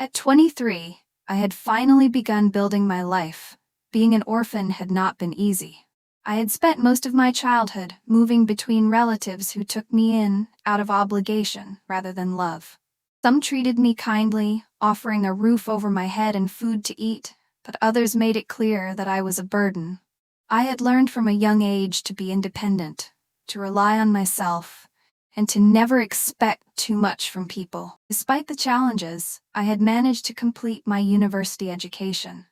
At 23, I had finally begun building my life. Being an orphan had not been easy. I had spent most of my childhood moving between relatives who took me in out of obligation rather than love. Some treated me kindly, offering a roof over my head and food to eat, but others made it clear that I was a burden. I had learned from a young age to be independent, to rely on myself, and to never expect too much from people. Despite the challenges, I had managed to complete my university education.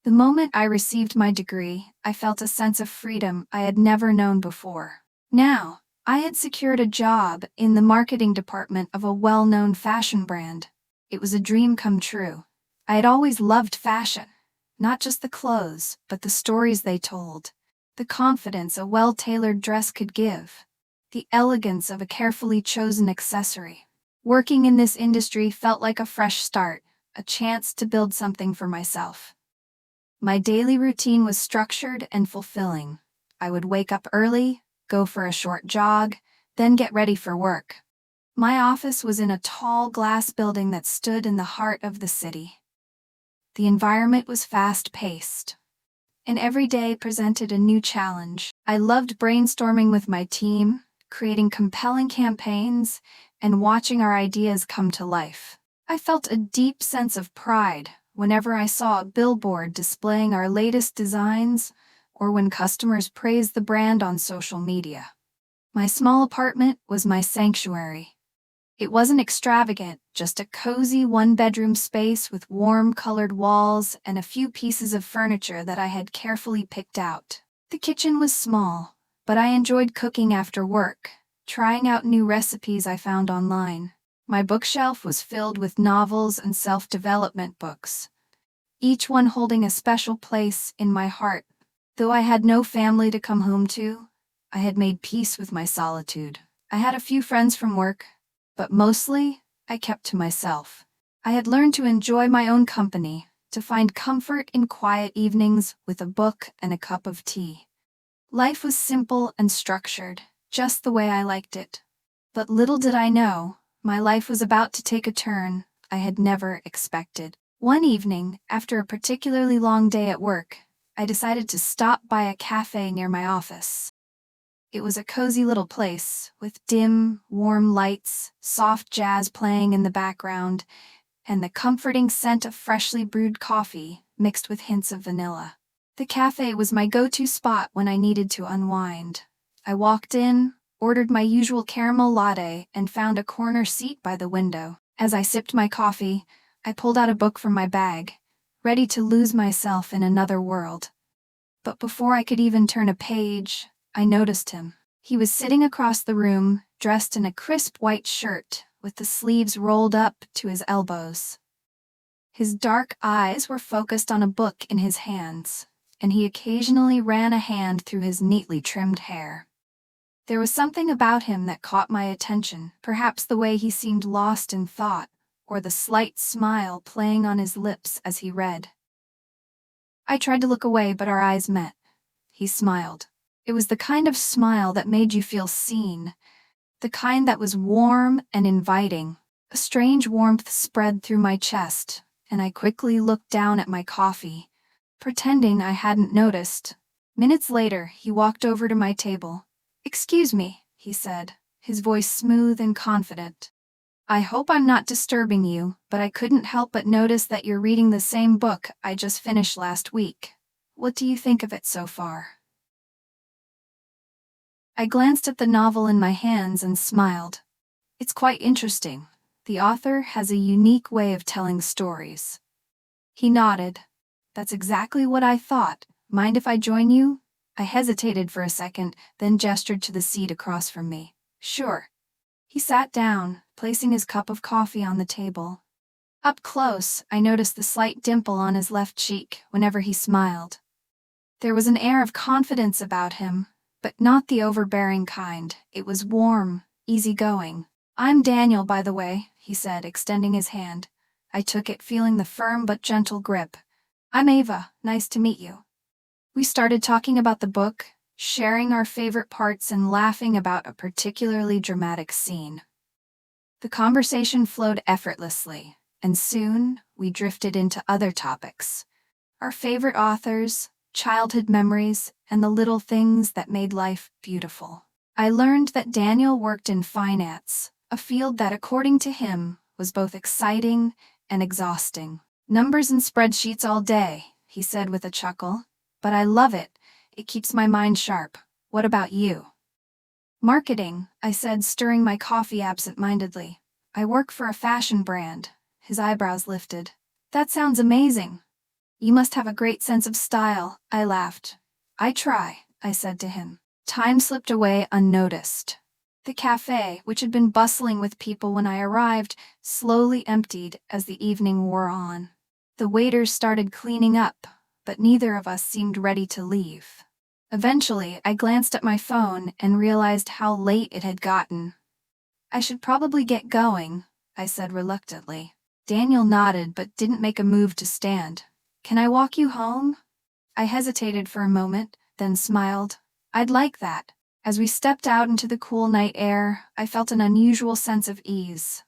The moment I received my degree, I felt a sense of freedom I had never known before. Now, I had secured a job in the marketing department of a well-known fashion brand. It was a dream come true. I had always loved fashion, not just the clothes, but the stories they told, the confidence a well-tailored dress could give, the elegance of a carefully chosen accessory. Working in this industry felt like a fresh start, a chance to build something for myself. My daily routine was structured and fulfilling. I would wake up early, go for a short jog, then get ready for work. My office was in a tall glass building that stood in the heart of the city. The environment was fast-paced, and every day presented a new challenge. I loved brainstorming with my team, creating compelling campaigns, and watching our ideas come to life. I felt a deep sense of pride whenever I saw a billboard displaying our latest designs or when customers praised the brand on social media. My small apartment was my sanctuary. It wasn't extravagant, just a cozy one-bedroom space with warm-colored walls and a few pieces of furniture that I had carefully picked out. The kitchen was small, but I enjoyed cooking after work, trying out new recipes I found online. My bookshelf was filled with novels and self-development books, each one holding a special place in my heart. Though I had no family to come home to, I had made peace with my solitude. I had a few friends from work, but mostly, I kept to myself. I had learned to enjoy my own company, to find comfort in quiet evenings with a book and a cup of tea. Life was simple and structured, just the way I liked it. But little did I know, my life was about to take a turn I had never expected. One evening, after a particularly long day at work, I decided to stop by a cafe near my office. It was a cozy little place, with dim, warm lights, soft jazz playing in the background, and the comforting scent of freshly brewed coffee mixed with hints of vanilla. The cafe was my go-to spot when I needed to unwind. I walked in, ordered my usual caramel latte, and found a corner seat by the window. As I sipped my coffee, I pulled out a book from my bag, ready to lose myself in another world. But before I could even turn a page, I noticed him. He was sitting across the room, dressed in a crisp white shirt, with the sleeves rolled up to his elbows. His dark eyes were focused on a book in his hands, and he occasionally ran a hand through his neatly trimmed hair. There was something about him that caught my attention, perhaps the way he seemed lost in thought, or the slight smile playing on his lips as he read. I tried to look away, but our eyes met. He smiled. It was the kind of smile that made you feel seen, the kind that was warm and inviting. A strange warmth spread through my chest, and I quickly looked down at my coffee, pretending I hadn't noticed. Minutes later, he walked over to my table. "Excuse me," he said, his voice smooth and confident. "I hope I'm not disturbing you, but I couldn't help but notice that you're reading the same book I just finished last week. What do you think of it so far?" I glanced at the novel in my hands and smiled. "It's quite interesting. The author has a unique way of telling stories." He nodded. "That's exactly what I thought. Mind if I join you?" I hesitated for a second, then gestured to the seat across from me. "Sure." He sat down, placing his cup of coffee on the table. Up close, I noticed the slight dimple on his left cheek whenever he smiled. There was an air of confidence about him, but not the overbearing kind. It was warm, easygoing. "I'm Daniel, by the way," he said, extending his hand. I took it, feeling the firm but gentle grip. "I'm Ava. Nice to meet you." We started talking about the book, sharing our favorite parts and laughing about a particularly dramatic scene. The conversation flowed effortlessly, and soon we drifted into other topics. Our favorite authors, childhood memories, and the little things that made life beautiful. I learned that Daniel worked in finance, a field that, according to him, was both exciting and exhausting. "Numbers and spreadsheets all day," he said with a chuckle. "But I love it. It keeps my mind sharp. What about you?" "Marketing," I said, stirring my coffee absent-mindedly. "I work for a fashion brand." His eyebrows lifted. "That sounds amazing. You must have a great sense of style," I laughed. "I try," I said to him. Time slipped away unnoticed. The cafe, which had been bustling with people when I arrived, slowly emptied as the evening wore on. The waiters started cleaning up, but neither of us seemed ready to leave. Eventually, I glanced at my phone and realized how late it had gotten. "I should probably get going," I said reluctantly. Daniel nodded but didn't make a move to stand. "Can I walk you home?" I hesitated for a moment, then smiled. "I'd like that." As we stepped out into the cool night air, I felt an unusual sense of ease.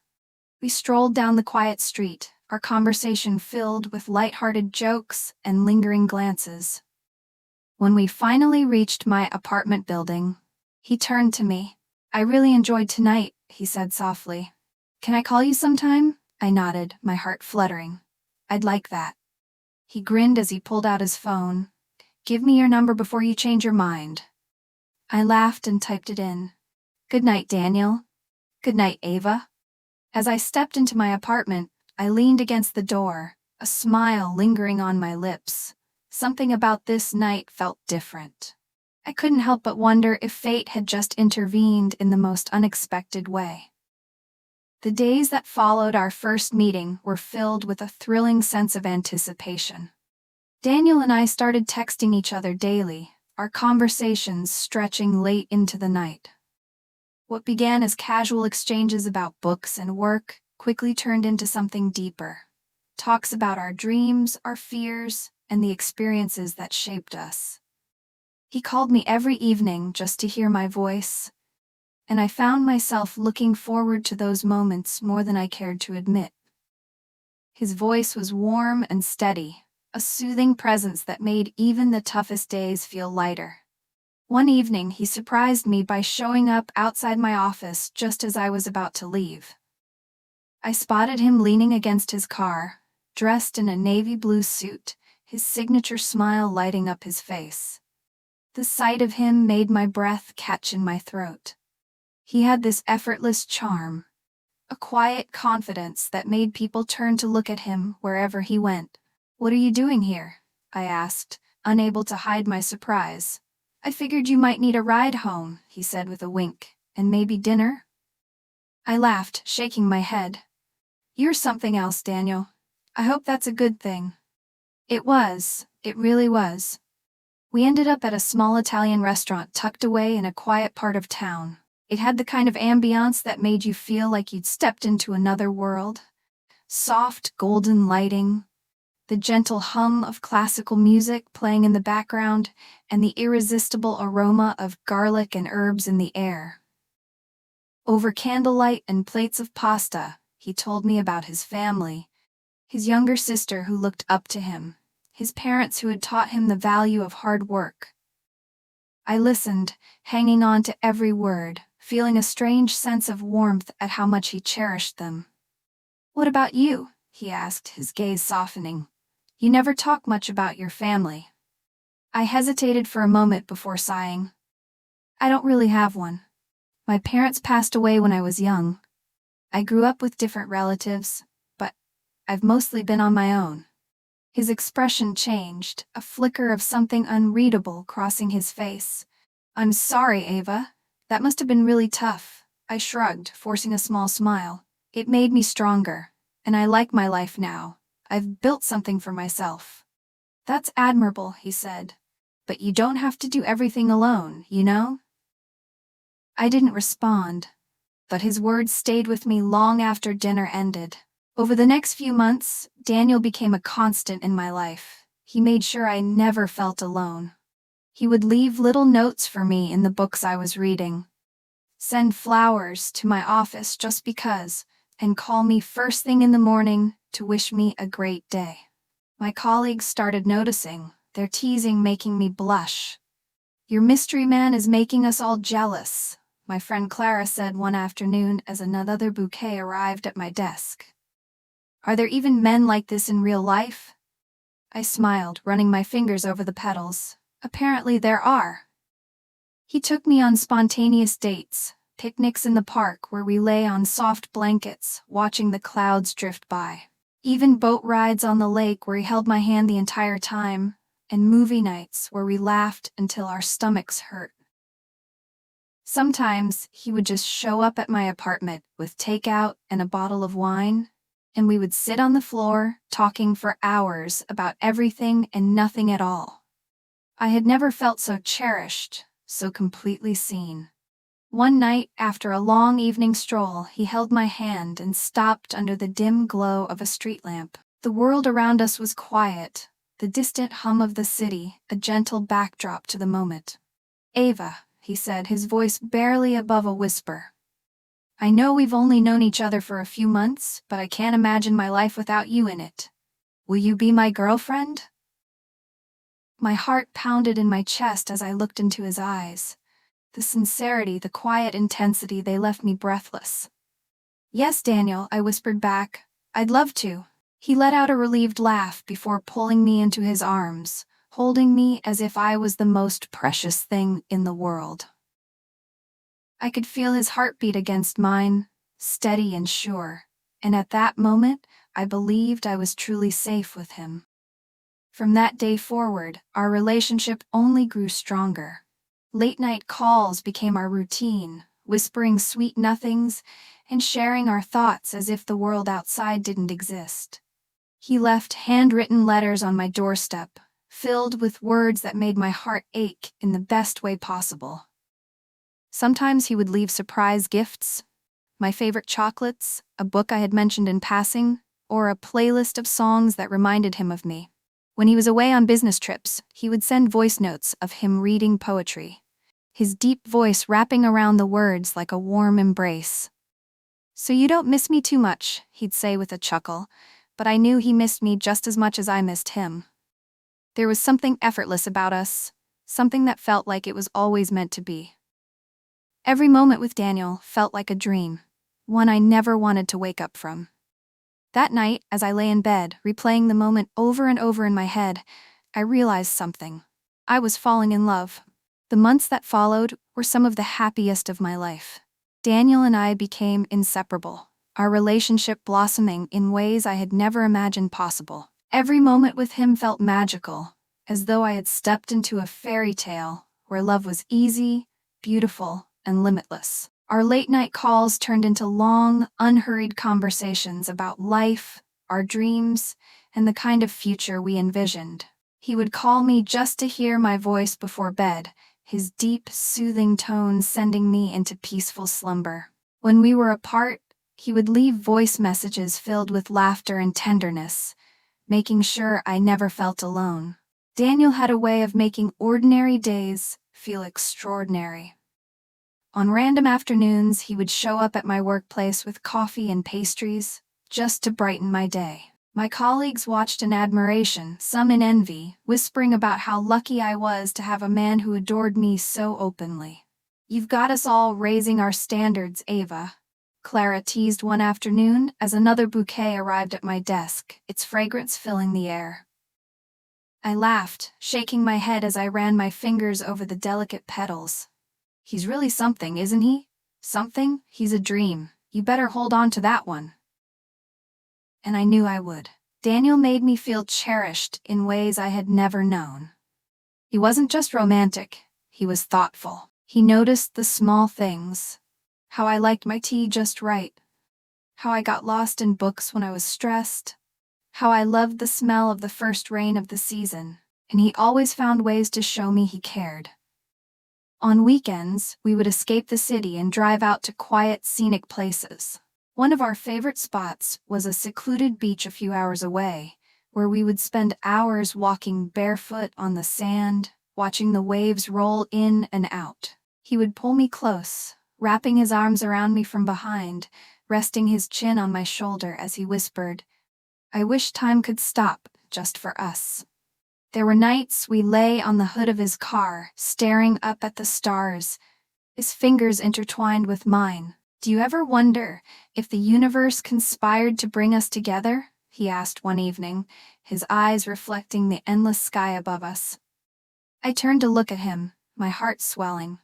We strolled down the quiet street, our conversation filled with light-hearted jokes and lingering glances. When we finally reached my apartment building, he turned to me. "I really enjoyed tonight," he said softly. "Can I call you sometime?" I nodded, my heart fluttering. "I'd like that." He grinned as he pulled out his phone. "Give me your number before you change your mind." I laughed and typed it in. "Good night, Daniel." "Good night, Ava." As I stepped into my apartment, I leaned against the door, a smile lingering on my lips. Something about this night felt different. I couldn't help but wonder if fate had just intervened in the most unexpected way. The days that followed our first meeting were filled with a thrilling sense of anticipation. Daniel and I started texting each other daily, our conversations stretching late into the night. What began as casual exchanges about books and work quickly turned into something deeper. Talks about our dreams, our fears, and the experiences that shaped us. He called me every evening just to hear my voice, and I found myself looking forward to those moments more than I cared to admit. His voice was warm and steady, a soothing presence that made even the toughest days feel lighter. One evening, he surprised me by showing up outside my office just as I was about to leave. I spotted him leaning against his car, dressed in a navy blue suit, his signature smile lighting up his face. The sight of him made my breath catch in my throat. He had this effortless charm, a quiet confidence that made people turn to look at him wherever he went. "What are you doing here?" I asked, unable to hide my surprise. "I figured you might need a ride home," he said with a wink. "And maybe dinner?" I laughed, shaking my head. "You're something else, Daniel. I hope that's a good thing." It was. It really was. We ended up at a small Italian restaurant tucked away in a quiet part of town. It had the kind of ambiance that made you feel like you'd stepped into another world. Soft, golden lighting, the gentle hum of classical music playing in the background, and the irresistible aroma of garlic and herbs in the air. Over candlelight and plates of pasta, he told me about his family, his younger sister who looked up to him, his parents who had taught him the value of hard work. I listened, hanging on to every word, feeling a strange sense of warmth at how much he cherished them. "What about you?" he asked, his gaze softening. "You never talk much about your family." I hesitated for a moment before sighing. "I don't really have one. My parents passed away when I was young. I grew up with different relatives, but I've mostly been on my own." His expression changed, a flicker of something unreadable crossing his face. "I'm sorry, Ava. That must have been really tough." I shrugged, forcing a small smile. "It made me stronger, and I like my life now. I've built something for myself." "That's admirable," he said. "But you don't have to do everything alone, you know?" I didn't respond, but his words stayed with me long after dinner ended. Over the next few months, Daniel became a constant in my life. He made sure I never felt alone. He would leave little notes for me in the books I was reading, send flowers to my office just because, and call me first thing in the morning to wish me a great day. My colleagues started noticing, their teasing making me blush. "Your mystery man is making us all jealous," my friend Clara said one afternoon as another bouquet arrived at my desk. "Are there even men like this in real life?" I smiled, running my fingers over the petals. "Apparently there are." He took me on spontaneous dates, picnics in the park where we lay on soft blankets, watching the clouds drift by. Even boat rides on the lake where he held my hand the entire time, and movie nights where we laughed until our stomachs hurt. Sometimes he would just show up at my apartment with takeout and a bottle of wine, and we would sit on the floor talking for hours about everything and nothing at all. I had never felt so cherished, so completely seen. One night, after a long evening stroll, he held my hand and stopped under the dim glow of a street lamp. The world around us was quiet, the distant hum of the city, a gentle backdrop to the moment. "Ava," he said, his voice barely above a whisper. "I know we've only known each other for a few months, but I can't imagine my life without you in it. Will you be my girlfriend?" My heart pounded in my chest as I looked into his eyes. The sincerity, the quiet intensity, they left me breathless. "Yes, Daniel," I whispered back. "I'd love to." He let out a relieved laugh before pulling me into his arms, holding me as if I was the most precious thing in the world. I could feel his heartbeat against mine, steady and sure, and at that moment, I believed I was truly safe with him. From that day forward, our relationship only grew stronger. Late-night calls became our routine, whispering sweet nothings and sharing our thoughts as if the world outside didn't exist. He left handwritten letters on my doorstep, filled with words that made my heart ache in the best way possible. Sometimes he would leave surprise gifts, my favorite chocolates, a book I had mentioned in passing, or a playlist of songs that reminded him of me. When he was away on business trips, he would send voice notes of him reading poetry, his deep voice wrapping around the words like a warm embrace. "So you don't miss me too much," he'd say with a chuckle, but I knew he missed me just as much as I missed him. There was something effortless about us, something that felt like it was always meant to be. Every moment with Daniel felt like a dream, one I never wanted to wake up from. That night, as I lay in bed, replaying the moment over and over in my head, I realized something. I was falling in love. The months that followed were some of the happiest of my life. Daniel and I became inseparable, our relationship blossoming in ways I had never imagined possible. Every moment with him felt magical, as though I had stepped into a fairy tale where love was easy, beautiful, and limitless. Our late-night calls turned into long, unhurried conversations about life, our dreams, and the kind of future we envisioned. He would call me just to hear my voice before bed, his deep, soothing tones sending me into peaceful slumber. When we were apart, he would leave voice messages filled with laughter and tenderness, making sure I never felt alone. Daniel had a way of making ordinary days feel extraordinary. On random afternoons, he would show up at my workplace with coffee and pastries, just to brighten my day. My colleagues watched in admiration, some in envy, whispering about how lucky I was to have a man who adored me so openly. "You've got us all raising our standards, Ava," Clara teased one afternoon as another bouquet arrived at my desk, its fragrance filling the air. I laughed, shaking my head as I ran my fingers over the delicate petals. "He's really something, isn't he? Something? He's a dream. You better hold on to that one." And I knew I would. Daniel made me feel cherished in ways I had never known. He wasn't just romantic, he was thoughtful. He noticed the small things. How I liked my tea just right. How I got lost in books when I was stressed. How I loved the smell of the first rain of the season. And he always found ways to show me he cared. On weekends, we would escape the city and drive out to quiet, scenic places. One of our favorite spots was a secluded beach a few hours away, where we would spend hours walking barefoot on the sand, watching the waves roll in and out. He would pull me close, wrapping his arms around me from behind, resting his chin on my shoulder as he whispered, I wish time could stop, just for us. There were nights we lay on the hood of his car, staring up at the stars, his fingers intertwined with mine. Do you ever wonder if the universe conspired to bring us together? He asked one evening, his eyes reflecting the endless sky above us. I turned to look at him, my heart swelling.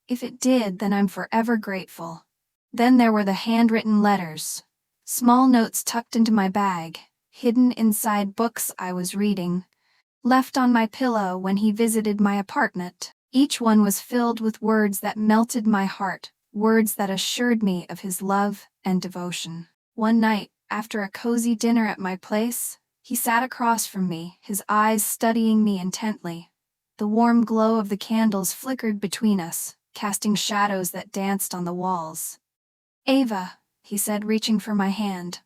If it did, then I'm forever grateful. Then there were the handwritten letters, small notes tucked into my bag, hidden inside books I was reading, left on my pillow when he visited my apartment. Each one was filled with words that melted my heart, words that assured me of his love and devotion. One night, after a cozy dinner at my place, he sat across from me, his eyes studying me intently. The warm glow of the candles flickered between us, casting shadows that danced on the walls. "Ava," he said, reaching for my hand.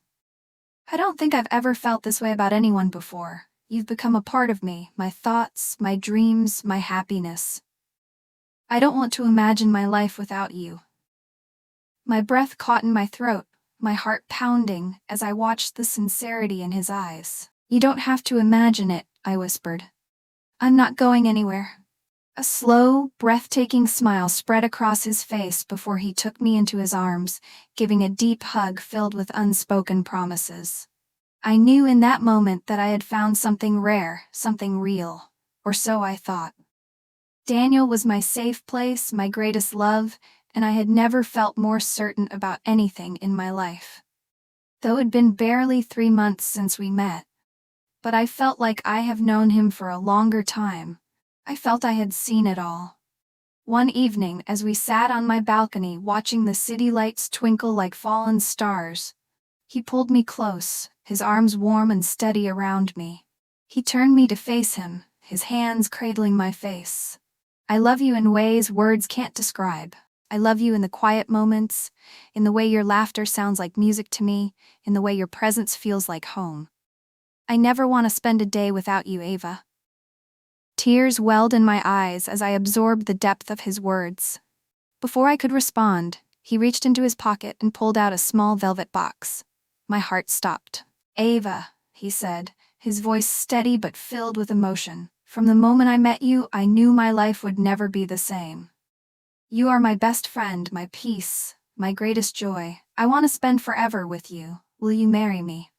"I don't think I've ever felt this way about anyone before. You've become a part of me, my thoughts, my dreams, my happiness. I don't want to imagine my life without you." My breath caught in my throat, my heart pounding as I watched the sincerity in his eyes. "You don't have to imagine it," I whispered. "I'm not going anywhere." A slow, breathtaking smile spread across his face before he took me into his arms, giving a deep hug filled with unspoken promises. I knew in that moment that I had found something rare, something real, or so I thought. Daniel was my safe place, my greatest love, and I had never felt more certain about anything in my life. Though it had been barely 3 months since we met, but I felt like I have known him for a longer time. I felt I had seen it all. One evening, as we sat on my balcony watching the city lights twinkle like fallen stars, he pulled me close, his arms warm and steady around me. He turned me to face him, his hands cradling my face. "I love you in ways words can't describe. I love you in the quiet moments, in the way your laughter sounds like music to me, in the way your presence feels like home. I never want to spend a day without you, Ava." Tears welled in my eyes as I absorbed the depth of his words. Before I could respond, he reached into his pocket and pulled out a small velvet box. My heart stopped. "Ava," he said, his voice steady but filled with emotion. "From the moment I met you, I knew my life would never be the same. You are my best friend, my peace, my greatest joy. I want to spend forever with you. Will you marry me?"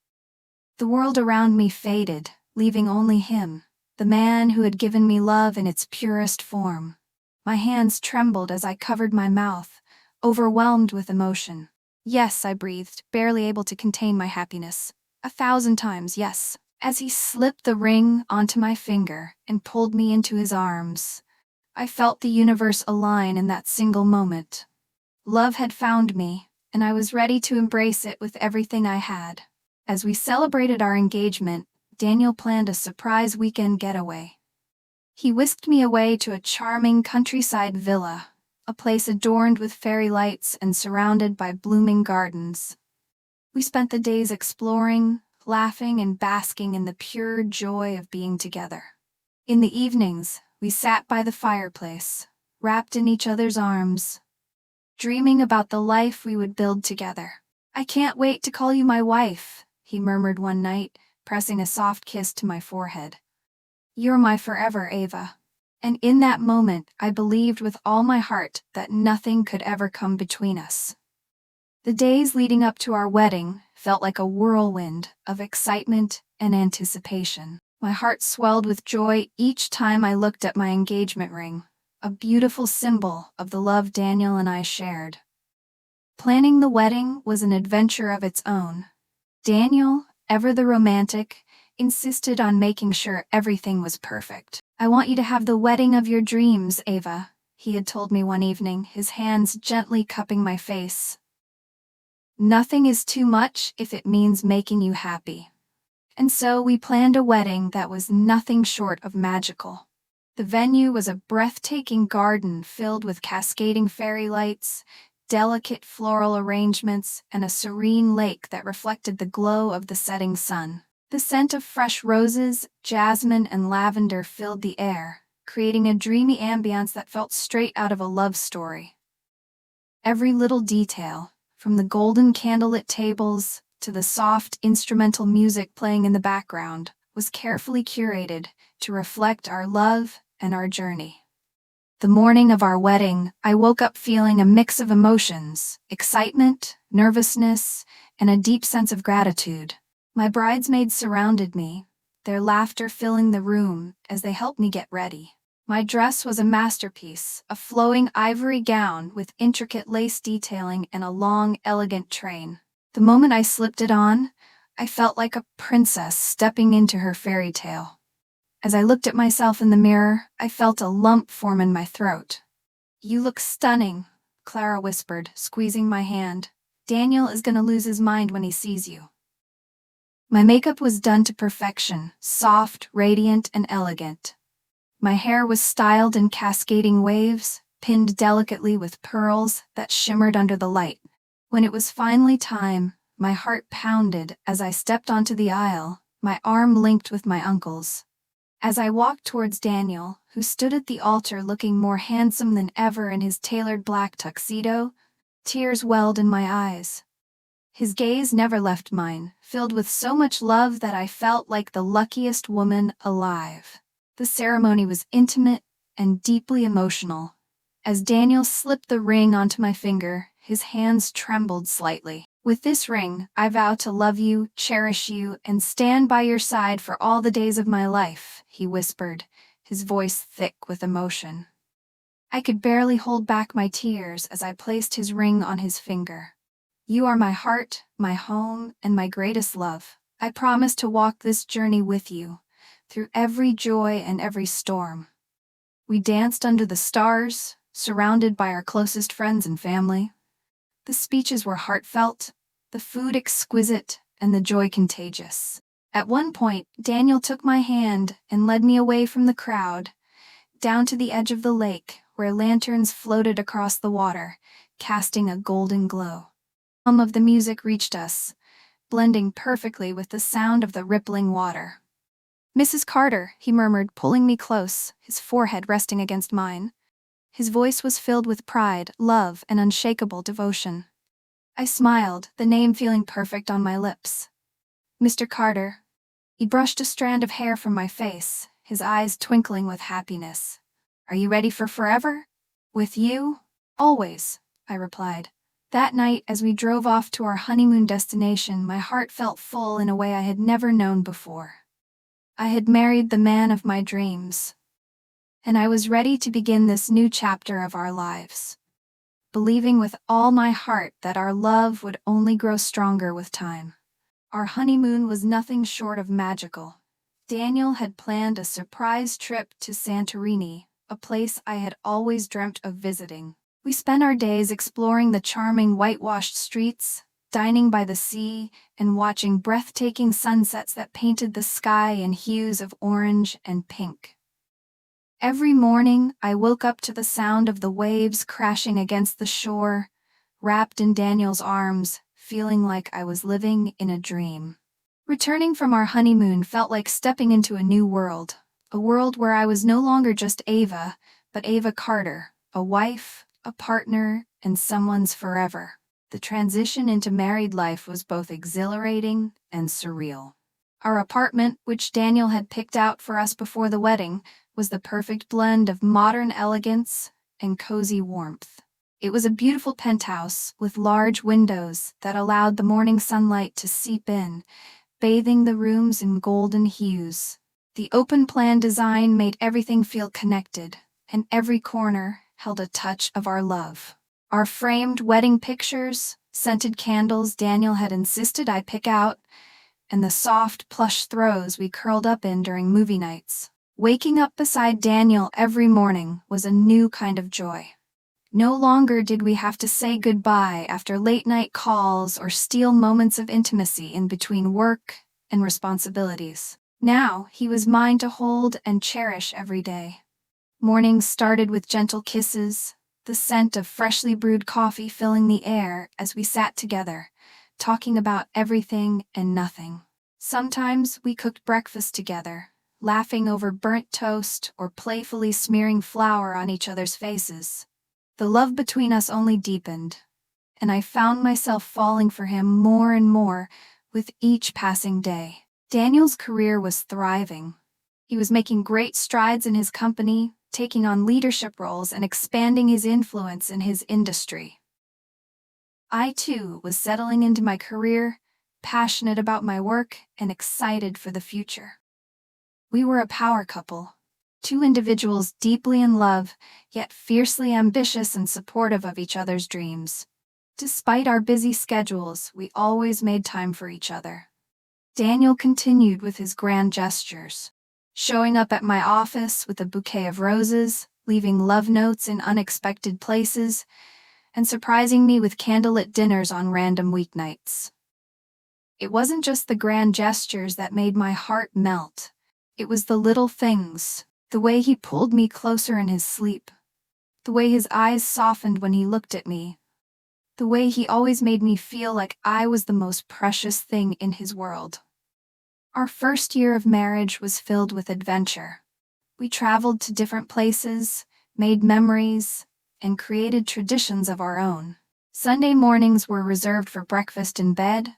The world around me faded, leaving only him, the man who had given me love in its purest form. My hands trembled as I covered my mouth, overwhelmed with emotion. "Yes," I breathed, barely able to contain my happiness. 1,000 times yes. As he slipped the ring onto my finger and pulled me into his arms, I felt the universe align in that single moment. Love had found me, and I was ready to embrace it with everything I had. As we celebrated our engagement, Daniel planned a surprise weekend getaway. He whisked me away to a charming countryside villa, a place adorned with fairy lights and surrounded by blooming gardens. We spent the days exploring, laughing, and basking in the pure joy of being together. In the evenings, we sat by the fireplace, wrapped in each other's arms, dreaming about the life we would build together. "I can't wait to call you my wife," he murmured one night, pressing a soft kiss to my forehead. "You're my forever, Ava." And in that moment, I believed with all my heart that nothing could ever come between us. The days leading up to our wedding felt like a whirlwind of excitement and anticipation. My heart swelled with joy each time I looked at my engagement ring, a beautiful symbol of the love Daniel and I shared. Planning the wedding was an adventure of its own. Daniel, ever the romantic, insisted on making sure everything was perfect. "I want you to have the wedding of your dreams, Ava," he had told me one evening, his hands gently cupping my face. "Nothing is too much if it means making you happy." And so we planned a wedding that was nothing short of magical. The venue was a breathtaking garden filled with cascading fairy lights, delicate floral arrangements, and a serene lake that reflected the glow of the setting sun. The scent of fresh roses, jasmine, and lavender filled the air, creating a dreamy ambience that felt straight out of a love story. Every little detail, from the golden candlelit tables to the soft instrumental music playing in the background, was carefully curated to reflect our love and our journey. The morning of our wedding, I woke up feeling a mix of emotions: excitement, nervousness, and a deep sense of gratitude. My bridesmaids surrounded me, their laughter filling the room as they helped me get ready. My dress was a masterpiece, a flowing ivory gown with intricate lace detailing and a long, elegant train. The moment I slipped it on, I felt like a princess stepping into her fairy tale. As I looked at myself in the mirror, I felt a lump form in my throat. "You look stunning," Clara whispered, squeezing my hand. "Daniel is gonna lose his mind when he sees you." My makeup was done to perfection, soft, radiant, and elegant. My hair was styled in cascading waves, pinned delicately with pearls that shimmered under the light. When it was finally time, my heart pounded as I stepped onto the aisle, my arm linked with my uncle's. As I walked towards Daniel, who stood at the altar looking more handsome than ever in his tailored black tuxedo, tears welled in my eyes. His gaze never left mine, filled with so much love that I felt like the luckiest woman alive. The ceremony was intimate and deeply emotional. As Daniel slipped the ring onto my finger, his hands trembled slightly. "With this ring, I vow to love you, cherish you, and stand by your side for all the days of my life," he whispered, his voice thick with emotion. I could barely hold back my tears as I placed his ring on his finger. "You are my heart, my home, and my greatest love. I promise to walk this journey with you, through every joy and every storm." We danced under the stars, surrounded by our closest friends and family. The speeches were heartfelt, the food exquisite, and the joy contagious. At one point, Daniel took my hand and led me away from the crowd, down to the edge of the lake, where lanterns floated across the water, casting a golden glow. The hum of the music reached us, blending perfectly with the sound of the rippling water. "Mrs. Carter," he murmured, pulling me close, his forehead resting against mine. His voice was filled with pride, love, and unshakable devotion. I smiled, the name feeling perfect on my lips. "Mr. Carter." He brushed a strand of hair from my face, his eyes twinkling with happiness. "Are you ready for forever?" "With you? Always," I replied. That night, as we drove off to our honeymoon destination, my heart felt full in a way I had never known before. I had married the man of my dreams, and I was ready to begin this new chapter of our lives, believing with all my heart that our love would only grow stronger with time. Our honeymoon was nothing short of magical. Daniel had planned a surprise trip to Santorini, a place I had always dreamt of visiting. We spent our days exploring the charming whitewashed streets, dining by the sea, and watching breathtaking sunsets that painted the sky in hues of orange and pink. Every morning, I woke up to the sound of the waves crashing against the shore, wrapped in Daniel's arms, feeling like I was living in a dream. Returning from our honeymoon felt like stepping into a new world, a world where I was no longer just Ava, but Ava Carter, a wife, a partner, and someone's forever. The transition into married life was both exhilarating and surreal. Our apartment, which Daniel had picked out for us before the wedding, was the perfect blend of modern elegance and cozy warmth. It was a beautiful penthouse with large windows that allowed the morning sunlight to seep in, bathing the rooms in golden hues. The open-plan design made everything feel connected, and every corner held a touch of our love. Our framed wedding pictures, scented candles Daniel had insisted I pick out, and the soft, plush throws we curled up in during movie nights. Waking up beside Daniel every morning was a new kind of joy. No longer did we have to say goodbye after late-night calls or steal moments of intimacy in between work and responsibilities. Now, he was mine to hold and cherish every day. Mornings started with gentle kisses, the scent of freshly brewed coffee filling the air as we sat together, talking about everything and nothing. Sometimes we cooked breakfast together, laughing over burnt toast or playfully smearing flour on each other's faces. The love between us only deepened. and I found myself falling for him more and more with each passing day. Daniel's career was thriving. He was making great strides in his company, taking on leadership roles and expanding his influence in his industry. I, too, was settling into my career, passionate about my work and excited for the future. We were a power couple, two individuals deeply in love, yet fiercely ambitious and supportive of each other's dreams. Despite our busy schedules, we always made time for each other. Daniel continued with his grand gestures, showing up at my office with a bouquet of roses, leaving love notes in unexpected places, and surprising me with candlelit dinners on random weeknights. It wasn't just the grand gestures that made my heart melt. It was the little things, the way he pulled me closer in his sleep, the way his eyes softened when he looked at me, the way he always made me feel like I was the most precious thing in his world. Our first year of marriage was filled with adventure. We traveled to different places, made memories, and created traditions of our own. Sunday mornings were reserved for breakfast in bed,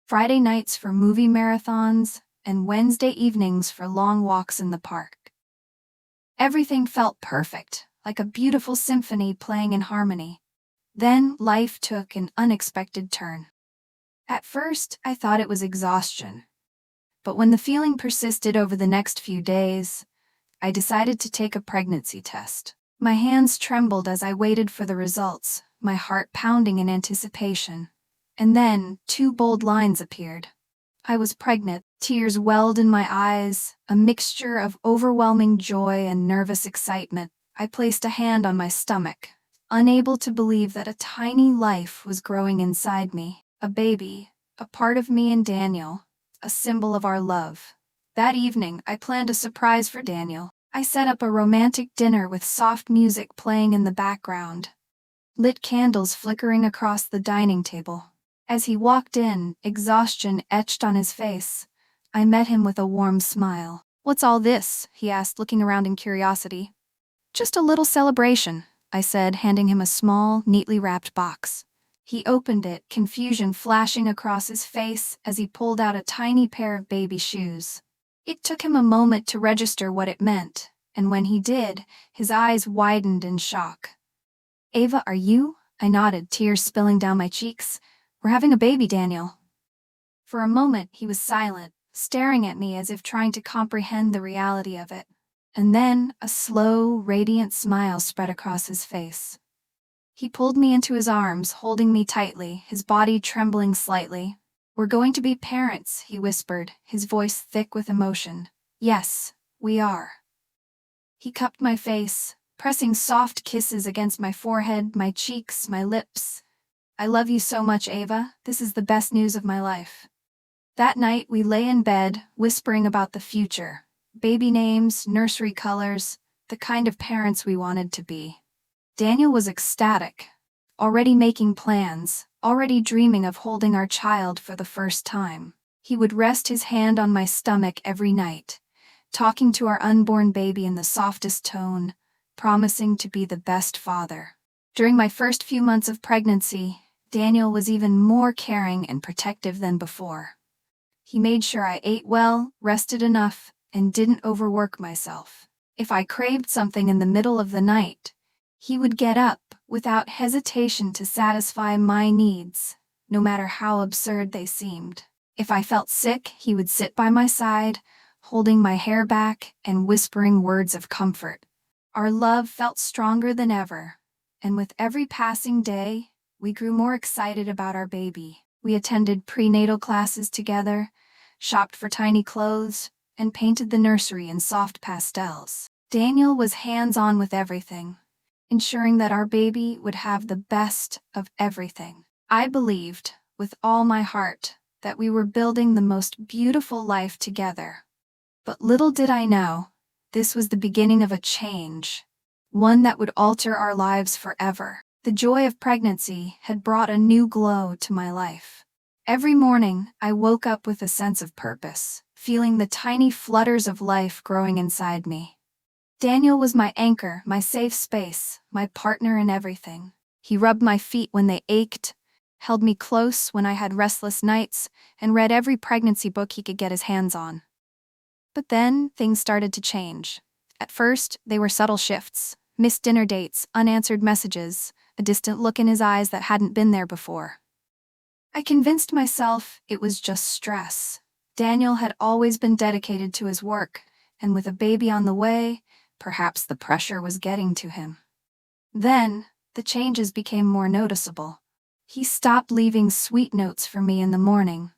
Friday nights for movie marathons, and Wednesday evenings for long walks in the park. Everything felt perfect, like a beautiful symphony playing in harmony. Then life took an unexpected turn. At first, I thought it was exhaustion. But when the feeling persisted over the next few days, I decided to take a pregnancy test. My hands trembled as I waited for the results, my heart pounding in anticipation. And then, two bold lines appeared. I was pregnant, tears welled in my eyes, a mixture of overwhelming joy and nervous excitement. I placed a hand on my stomach, unable to believe that a tiny life was growing inside me. A baby, a part of me and Daniel, a symbol of our love. That evening, I planned a surprise for Daniel. I set up a romantic dinner with soft music playing in the background, lit candles flickering across the dining table. As he walked in, exhaustion etched on his face, I met him with a warm smile. "What's all this?" he asked, looking around in curiosity. "Just a little celebration," I said, handing him a small, neatly wrapped box. He opened it, confusion flashing across his face as he pulled out a tiny pair of baby shoes. It took him a moment to register what it meant, and when he did, his eyes widened in shock. "Ava, are you?" I nodded, tears spilling down my cheeks. "We're having a baby, Daniel." For a moment, he was silent, staring at me as if trying to comprehend the reality of it. And then, a slow, radiant smile spread across his face. He pulled me into his arms, holding me tightly, his body trembling slightly. "We're going to be parents," he whispered, his voice thick with emotion. "Yes, we are." He cupped my face, pressing soft kisses against my forehead, my cheeks, my lips. "I love you so much, Ava. This is the best news of my life." That night, we lay in bed, whispering about the future. Baby names, nursery colors, the kind of parents we wanted to be. Daniel was ecstatic, already making plans, already dreaming of holding our child for the first time. He would rest his hand on my stomach every night, talking to our unborn baby in the softest tone, promising to be the best father. During my first few months of pregnancy, Daniel was even more caring and protective than before. He made sure I ate well, rested enough, and didn't overwork myself. If I craved something in the middle of the night, he would get up without hesitation to satisfy my needs, no matter how absurd they seemed. If I felt sick, he would sit by my side, holding my hair back and whispering words of comfort. Our love felt stronger than ever, and with every passing day, we grew more excited about our baby. We attended prenatal classes together, shopped for tiny clothes, and painted the nursery in soft pastels. Daniel was hands-on with everything, ensuring that our baby would have the best of everything. I believed, with all my heart, that we were building the most beautiful life together. But little did I know, this was the beginning of a change, one that would alter our lives forever. The joy of pregnancy had brought a new glow to my life. Every morning, I woke up with a sense of purpose, feeling the tiny flutters of life growing inside me. Daniel was my anchor, my safe space, my partner in everything. He rubbed my feet when they ached, held me close when I had restless nights, and read every pregnancy book he could get his hands on. But then, things started to change. At first, they were subtle shifts: missed dinner dates, unanswered messages, a distant look in his eyes that hadn't been there before. I convinced myself it was just stress. Daniel had always been dedicated to his work, and with a baby on the way, perhaps the pressure was getting to him. Then, the changes became more noticeable. He stopped leaving sweet notes for me in the morning.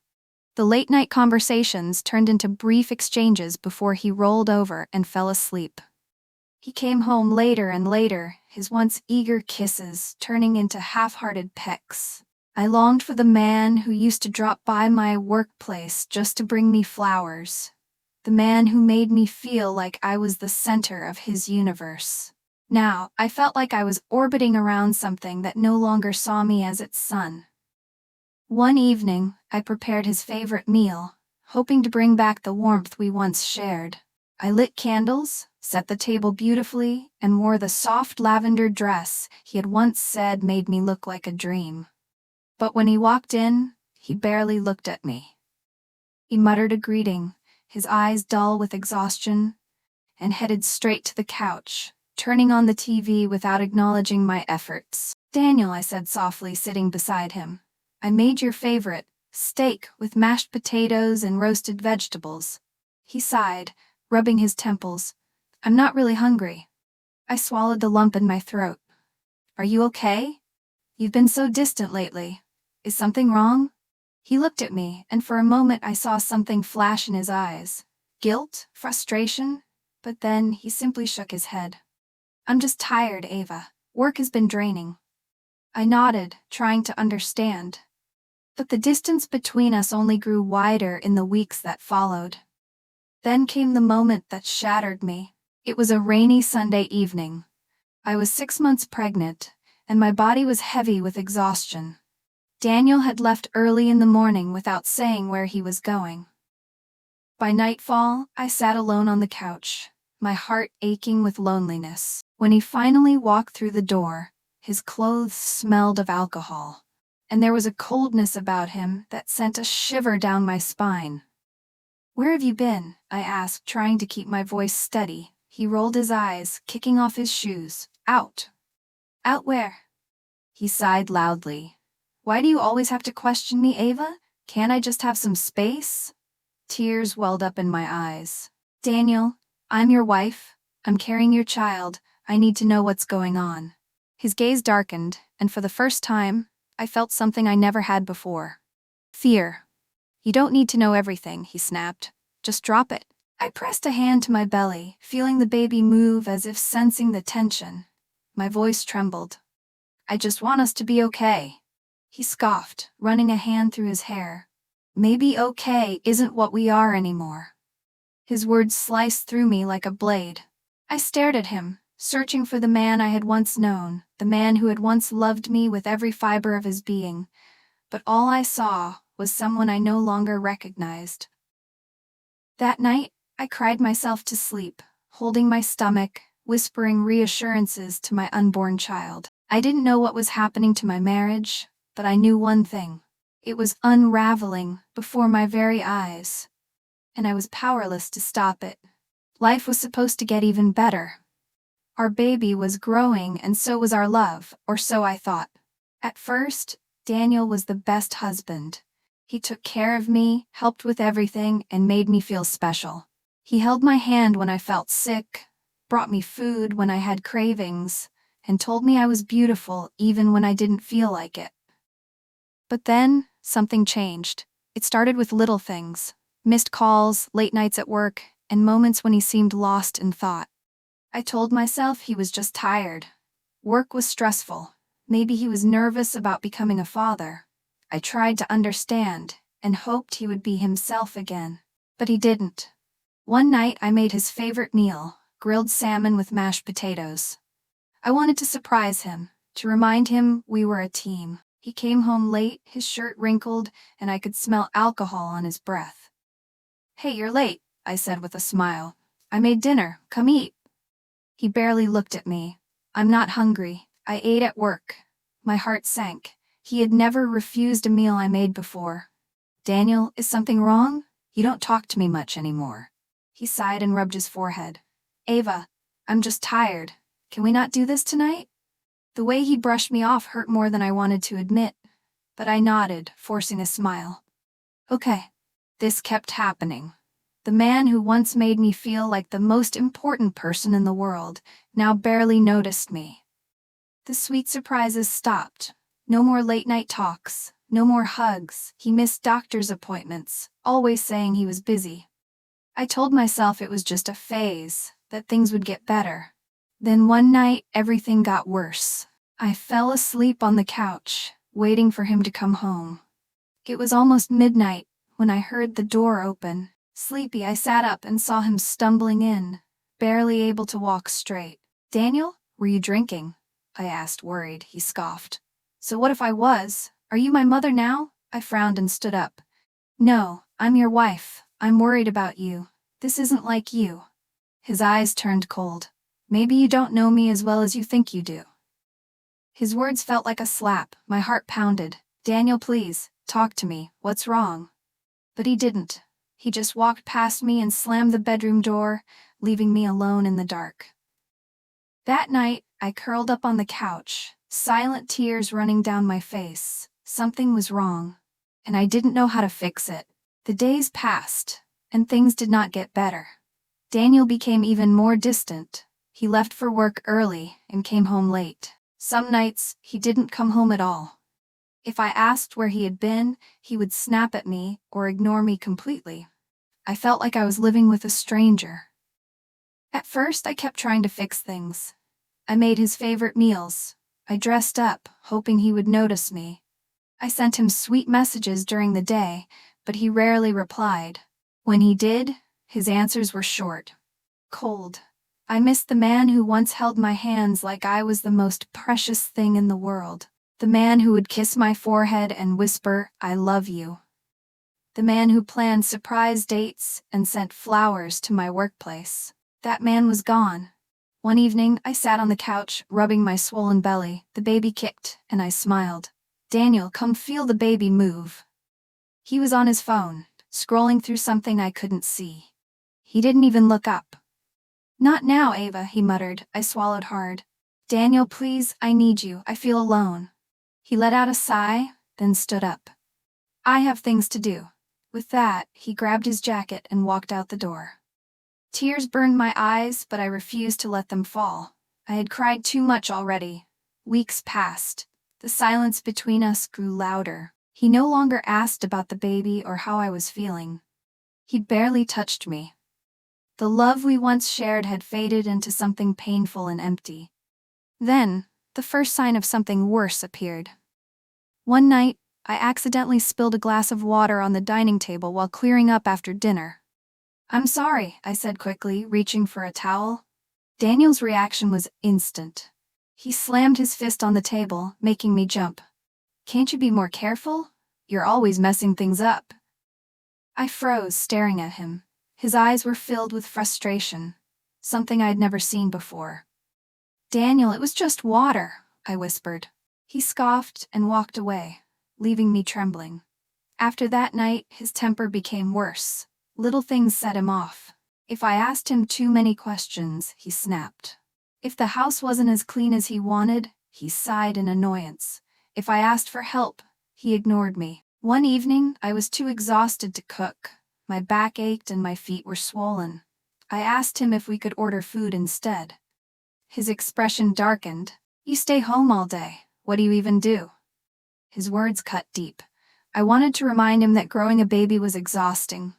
The late-night conversations turned into brief exchanges before he rolled over and fell asleep. He came home later and later, his once eager kisses turning into half-hearted pecks. I longed for the man who used to drop by my workplace just to bring me flowers. The man who made me feel like I was the center of his universe. Now, I felt like I was orbiting around something that no longer saw me as its sun. One evening, I prepared his favorite meal, hoping to bring back the warmth we once shared. I lit candles, set the table beautifully, and wore the soft lavender dress he had once said made me look like a dream. But when he walked in, he barely looked at me. He muttered a greeting, his eyes dull with exhaustion, and headed straight to the couch, turning on the TV without acknowledging my efforts. "Daniel," I said softly, sitting beside him, "I made your favorite, steak with mashed potatoes and roasted vegetables." He sighed, rubbing his temples. "I'm not really hungry." I swallowed the lump in my throat. "Are you okay? You've been so distant lately. Is something wrong?" He looked at me, and for a moment I saw something flash in his eyes. Guilt? Frustration? But then he simply shook his head. "I'm just tired, Ava. Work has been draining." I nodded, trying to understand. But the distance between us only grew wider in the weeks that followed. Then came the moment that shattered me. It was a rainy Sunday evening. I was 6 months pregnant, and my body was heavy with exhaustion. Daniel had left early in the morning without saying where he was going. By nightfall, I sat alone on the couch, my heart aching with loneliness. When he finally walked through the door, his clothes smelled of alcohol, and there was a coldness about him that sent a shiver down my spine. "Where have you been?" I asked, trying to keep my voice steady. He rolled his eyes, kicking off his shoes. "Out." "Out where?" He sighed loudly. "Why do you always have to question me, Ava? Can't I just have some space?" Tears welled up in my eyes. "Daniel, I'm your wife. I'm carrying your child. I need to know what's going on." His gaze darkened, and for the first time, I felt something I never had before. Fear. "You don't need to know everything," he snapped. "Just drop it." I pressed a hand to my belly, feeling the baby move as if sensing the tension. My voice trembled. "I just want us to be okay." He scoffed, running a hand through his hair. "Maybe okay isn't what we are anymore." His words sliced through me like a blade. I stared at him, searching for the man I had once known, the man who had once loved me with every fiber of his being. But all I saw was someone I no longer recognized. That night, I cried myself to sleep, holding my stomach, whispering reassurances to my unborn child. I didn't know what was happening to my marriage, but I knew one thing. It was unraveling before my very eyes, and I was powerless to stop it. Life was supposed to get even better. Our baby was growing, and so was our love, or so I thought. At first, Daniel was the best husband. He took care of me, helped with everything, and made me feel special. He held my hand when I felt sick, brought me food when I had cravings, and told me I was beautiful even when I didn't feel like it. But then, something changed. It started with little things: missed calls, late nights at work, and moments when he seemed lost in thought. I told myself he was just tired. Work was stressful. Maybe he was nervous about becoming a father. I tried to understand, and hoped he would be himself again. But he didn't. One night I made his favorite meal, grilled salmon with mashed potatoes. I wanted to surprise him, to remind him we were a team. He came home late, his shirt wrinkled, and I could smell alcohol on his breath. "Hey, you're late," I said with a smile. "I made dinner. Come eat." He barely looked at me. "I'm not hungry. I ate at work." My heart sank. He had never refused a meal I made before. Daniel, is something wrong? You don't talk to me much anymore. He sighed and rubbed his forehead. Ava, I'm just tired. Can we not do this tonight? The way he brushed me off hurt more than I wanted to admit, but I nodded, forcing a smile. Okay. This kept happening. The man who once made me feel like the most important person in the world now barely noticed me. The sweet surprises stopped. No more late-night talks, no more hugs. He missed doctor's appointments, always saying he was busy. I told myself it was just a phase, that things would get better. Then one night, everything got worse. I fell asleep on the couch, waiting for him to come home. It was almost midnight when I heard the door open. Sleepy, I sat up and saw him stumbling in, barely able to walk straight. Daniel, were you drinking? I asked, worried. He scoffed. So what if I was? Are you my mother now? I frowned and stood up. No, I'm your wife. I'm worried about you. This isn't like you. His eyes turned cold. Maybe you don't know me as well as you think you do. His words felt like a slap. My heart pounded. Daniel, please, talk to me. What's wrong? But he didn't. He just walked past me and slammed the bedroom door, leaving me alone in the dark. That night, I curled up on the couch, silent tears running down my face. Something was wrong, and I didn't know how to fix it. The days passed, and things did not get better. Daniel became even more distant. He left for work early and came home late. Some nights, he didn't come home at all. If I asked where he had been, he would snap at me or ignore me completely. I felt like I was living with a stranger. At first, I kept trying to fix things. I made his favorite meals. I dressed up, hoping he would notice me. I sent him sweet messages during the day, but he rarely replied. When he did, his answers were short, cold. I missed the man who once held my hands like I was the most precious thing in the world. The man who would kiss my forehead and whisper, "I love you." The man who planned surprise dates and sent flowers to my workplace. That man was gone. One evening, I sat on the couch, rubbing my swollen belly. The baby kicked, and I smiled. Daniel, come feel the baby move. He was on his phone, scrolling through something I couldn't see. He didn't even look up. Not now, Ava, he muttered. I swallowed hard. Daniel, please, I need you. I feel alone. He let out a sigh, then stood up. I have things to do. With that, he grabbed his jacket and walked out the door. Tears burned my eyes, but I refused to let them fall. I had cried too much already. Weeks passed. The silence between us grew louder. He no longer asked about the baby or how I was feeling. He barely touched me. The love we once shared had faded into something painful and empty. Then, the first sign of something worse appeared. One night, I accidentally spilled a glass of water on the dining table while clearing up after dinner. I'm sorry, I said quickly, reaching for a towel. Daniel's reaction was instant. He slammed his fist on the table, making me jump. Can't you be more careful? You're always messing things up. I froze, staring at him. His eyes were filled with frustration, something I'd never seen before. Daniel, it was just water, I whispered. He scoffed and walked away, leaving me trembling. After that night, his temper became worse. Little things set him off. If I asked him too many questions, he snapped. If the house wasn't as clean as he wanted, he sighed in annoyance. If I asked for help, he ignored me. One evening, I was too exhausted to cook. My back ached and my feet were swollen. I asked him if we could order food instead. His expression darkened. You stay home all day. What do you even do? His words cut deep. I wanted to remind him that growing a baby was exhausting.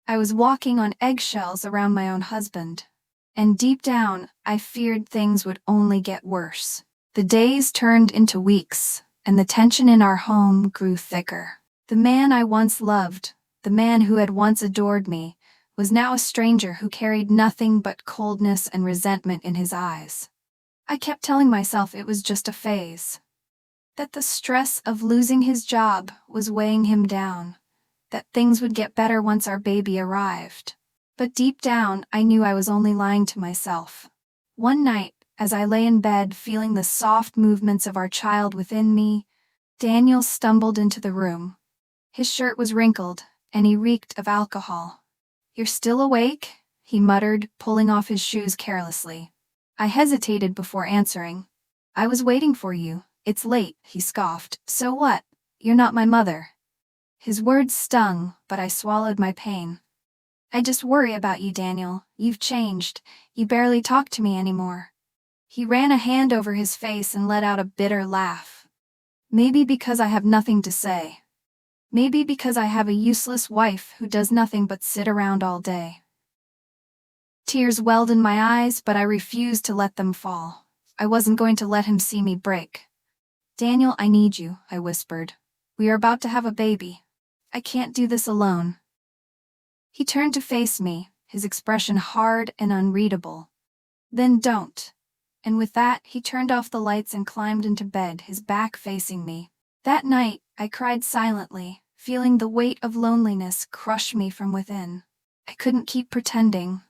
I was walking on eggshells around my own husband. And deep down, I feared things would only get worse. The days turned into weeks, and the tension in our home grew thicker. The man I once loved, the man who had once adored me, was now a stranger who carried nothing but coldness and resentment in his eyes. I kept telling myself it was just a phase. That the stress of losing his job was weighing him down. That things would get better once our baby arrived. But deep down, I knew I was only lying to myself. One night, As I lay in bed, feeling the soft movements of our child within me, Daniel stumbled into the room. His shirt was wrinkled, and he reeked of alcohol. "You're still awake?" he muttered, pulling off his shoes carelessly. I hesitated before answering. "I was waiting for you. It's late," he scoffed. "So what? You're not my mother." His words stung, but I swallowed my pain. "I just worry about you, Daniel. You've changed. You barely talk to me anymore." He ran a hand over his face and let out a bitter laugh. "Maybe because I have nothing to say. Maybe because I have a useless wife who does nothing but sit around all day." Tears welled in my eyes, but I refused to let them fall. I wasn't going to let him see me break. "Daniel, I need you," I whispered. "We are about to have a baby. I can't do this alone." He turned to face me, his expression hard and unreadable. "Then don't." And with that, he turned off the lights and climbed into bed, his back facing me. That night, I cried silently, feeling the weight of loneliness crush me from within. I couldn't keep pretending.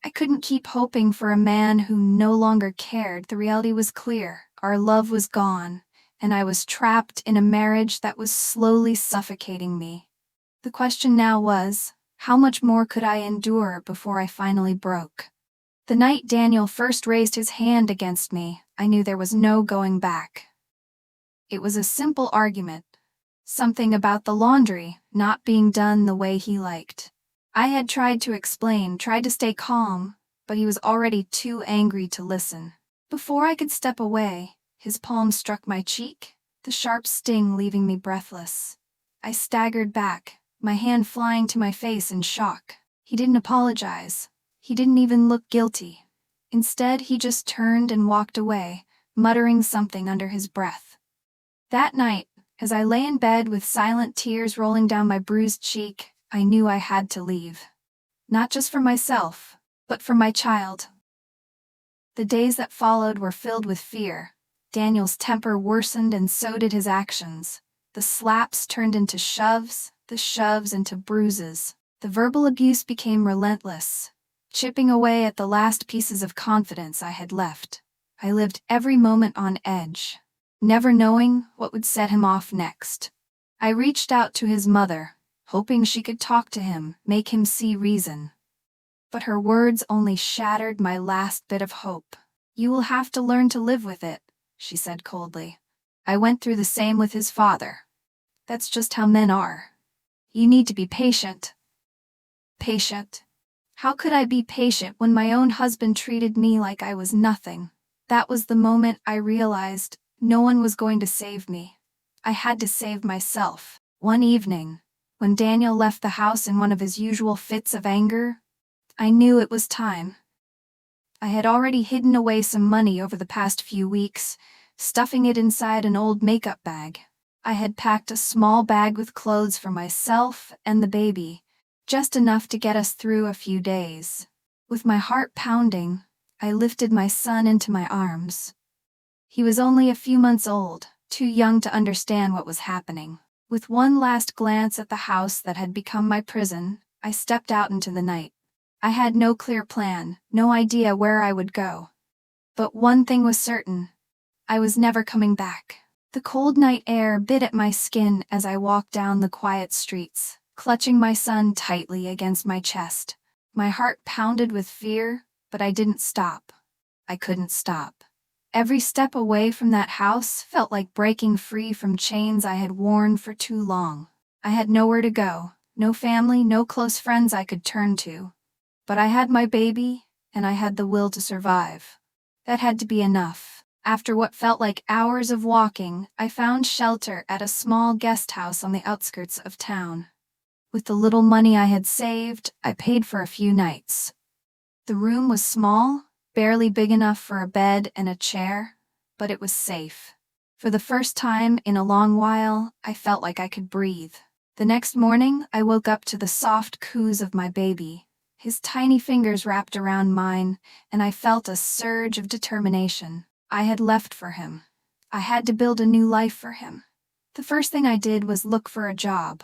I couldn't keep hoping for a man who no longer cared. The reality was clear. Our love was gone, and I was trapped in a marriage that was slowly suffocating me. The question now was, how much more could I endure before I finally broke? The night Daniel first raised his hand against me, I knew there was no going back. It was a simple argument. Something about the laundry not being done the way he liked. I had tried to explain, tried to stay calm, but he was already too angry to listen. Before I could step away, his palm struck my cheek, the sharp sting leaving me breathless. I staggered back, my hand flying to my face in shock. He didn't apologize. He didn't even look guilty. Instead, he just turned and walked away, muttering something under his breath. That night, as I lay in bed with silent tears rolling down my bruised cheek, I knew I had to leave. Not just for myself, but for my child. The days that followed were filled with fear. Daniel's temper worsened and so did his actions. The slaps turned into shoves, the shoves into bruises. The verbal abuse became relentless, chipping away at the last pieces of confidence I had left. I lived every moment on edge, never knowing what would set him off next. I reached out to his mother, hoping she could talk to him, make him see reason. But her words only shattered my last bit of hope. "You will have to learn to live with it," she said coldly. "I went through the same with his father. That's just how men are. You need to be patient." Patient? How could I be patient when my own husband treated me like I was nothing? That was the moment I realized no one was going to save me. I had to save myself. One evening, when Daniel left the house in one of his usual fits of anger, I knew it was time. I had already hidden away some money over the past few weeks, stuffing it inside an old makeup bag. I had packed a small bag with clothes for myself and the baby, just enough to get us through a few days. With my heart pounding, I lifted my son into my arms. He was only a few months old, too young to understand what was happening. With one last glance at the house that had become my prison, I stepped out into the night. I had no clear plan, no idea where I would go. But one thing was certain. I was never coming back. The cold night air bit at my skin as I walked down the quiet streets, clutching my son tightly against my chest. My heart pounded with fear, but I didn't stop. I couldn't stop. Every step away from that house felt like breaking free from chains I had worn for too long. I had nowhere to go, no family, no close friends I could turn to. But I had my baby, and I had the will to survive. That had to be enough. After what felt like hours of walking, I found shelter at a small guest house on the outskirts of town. With the little money I had saved, I paid for a few nights. The room was small, barely big enough for a bed and a chair, but it was safe. For the first time in a long while, I felt like I could breathe. The next morning, I woke up to the soft coos of my baby, his tiny fingers wrapped around mine, and I felt a surge of determination. I had left for him. I had to build a new life for him. The first thing I did was look for a job.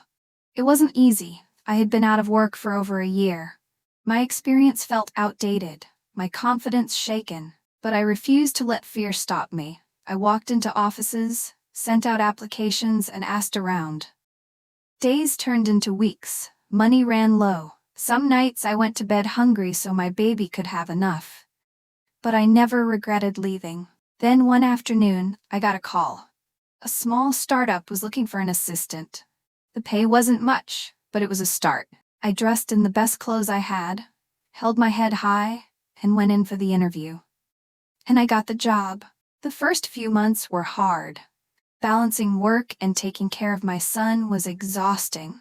It wasn't easy. I had been out of work for over a year. My experience felt outdated, my confidence shaken. But I refused to let fear stop me. I walked into offices, sent out applications, and asked around. Days turned into weeks. Money ran low. Some nights I went to bed hungry so my baby could have enough. But I never regretted leaving. Then one afternoon, I got a call. A small startup was looking for an assistant. The pay wasn't much, but it was a start. I dressed in the best clothes I had, held my head high, and went in for the interview. And I got the job. The first few months were hard. Balancing work and taking care of my son was exhausting.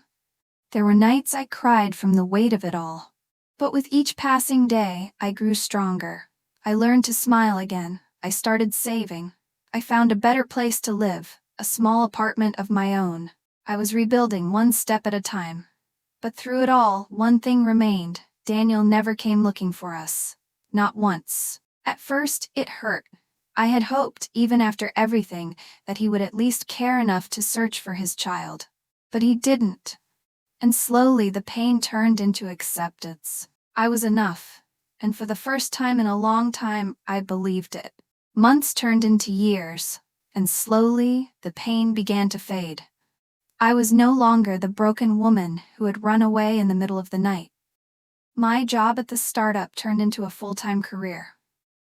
There were nights I cried from the weight of it all. But with each passing day, I grew stronger. I learned to smile again. I started saving. I found a better place to live, a small apartment of my own. I was rebuilding one step at a time. But through it all, one thing remained. Daniel never came looking for us. Not once. At first, it hurt. I had hoped, even after everything, that he would at least care enough to search for his child. But he didn't. And slowly the pain turned into acceptance. I was enough. And for the first time in a long time, I believed it. Months turned into years. And slowly, the pain began to fade. I was no longer the broken woman who had run away in the middle of the night. My job at the startup turned into a full-time career.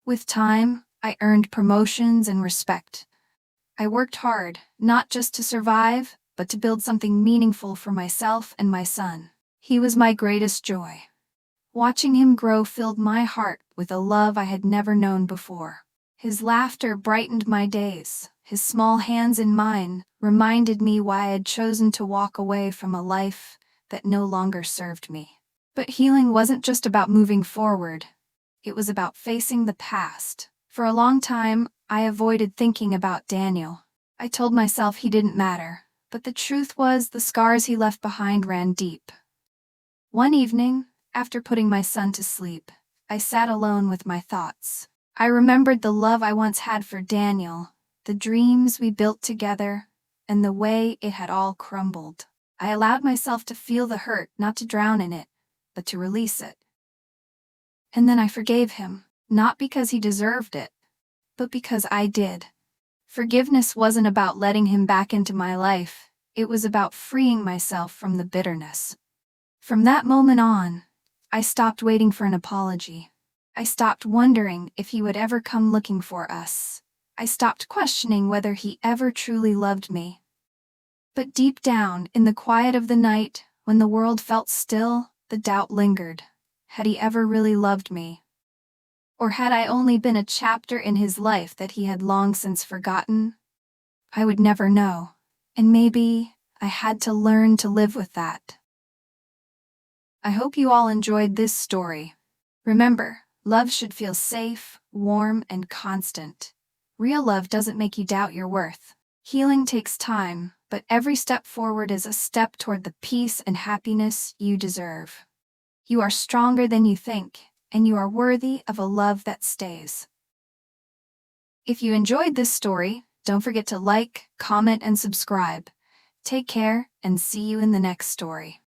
With time, I earned promotions and respect. I worked hard, not just to survive, but to build something meaningful for myself and my son. He was my greatest joy. Watching him grow filled my heart with a love I had never known before. His laughter brightened my days. His small hands in mine reminded me why I had chosen to walk away from a life that no longer served me. But healing wasn't just about moving forward. It was about facing the past. For a long time, I avoided thinking about Daniel. I told myself he didn't matter, but the truth was the scars he left behind ran deep. One evening, after putting my son to sleep, I sat alone with my thoughts. I remembered the love I once had for Daniel, the dreams we built together, and the way it had all crumbled. I allowed myself to feel the hurt, not to drown in it, but to release it. And then I forgave him, not because he deserved it, but because I did. Forgiveness wasn't about letting him back into my life, it was about freeing myself from the bitterness. From that moment on, I stopped waiting for an apology. I stopped wondering if he would ever come looking for us. I stopped questioning whether he ever truly loved me. But deep down, in the quiet of the night, when the world felt still, the doubt lingered. Had he ever really loved me? Or had I only been a chapter in his life that he had long since forgotten? I would never know. And maybe I had to learn to live with that. I hope you all enjoyed this story. Remember, love should feel safe, warm, and constant. Real love doesn't make you doubt your worth. Healing takes time, but every step forward is a step toward the peace and happiness you deserve. You are stronger than you think, and you are worthy of a love that stays. If you enjoyed this story, don't forget to like, comment, and subscribe. Take care, and see you in the next story.